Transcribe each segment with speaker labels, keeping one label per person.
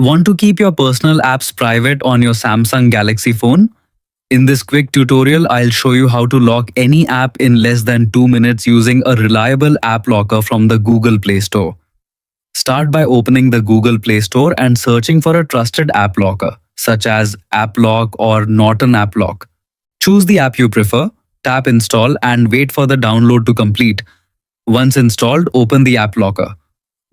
Speaker 1: Want to keep your personal apps private on your Samsung Galaxy phone? In this quick tutorial, I'll show you how to lock any app in less than 2 minutes using a reliable app locker from the Google Play Store. Start by opening the Google Play Store and searching for a trusted app locker, such as AppLock or Norton AppLock. Choose the app you prefer, tap Install and wait for the download to complete. Once installed, open the app locker.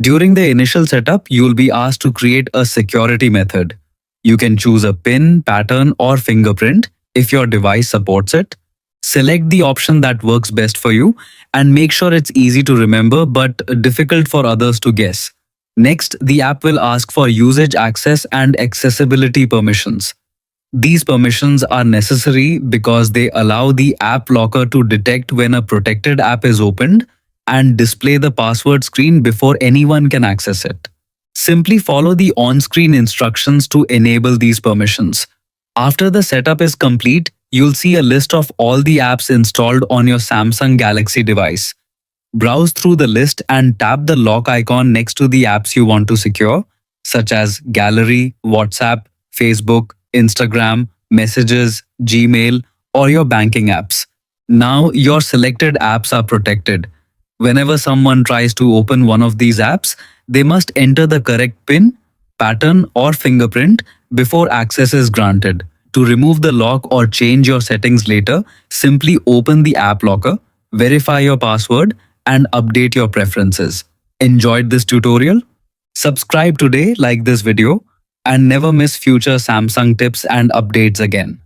Speaker 1: During the initial setup, you'll be asked to create a security method. You can choose a PIN, pattern, or fingerprint if your device supports it. Select the option that works best for you and make sure it's easy to remember but difficult for others to guess. Next, the app will ask for usage access and accessibility permissions. These permissions are necessary because they allow the app locker to detect when a protected app is opened and display the password screen before anyone can access it. Simply follow the on-screen instructions to enable these permissions. After the setup is complete, you'll see a list of all the apps installed on your Samsung Galaxy device. Browse through the list and tap the lock icon next to the apps you want to secure, such as Gallery, WhatsApp, Facebook, Instagram, Messages, Gmail, or your banking apps. Now your selected apps are protected. Whenever someone tries to open one of these apps, they must enter the correct PIN, pattern, or fingerprint before access is granted. To remove the lock or change your settings later, simply open the app locker, verify your password, and update your preferences. Enjoyed this tutorial? Subscribe today, like this video, and never miss future Samsung tips and updates again.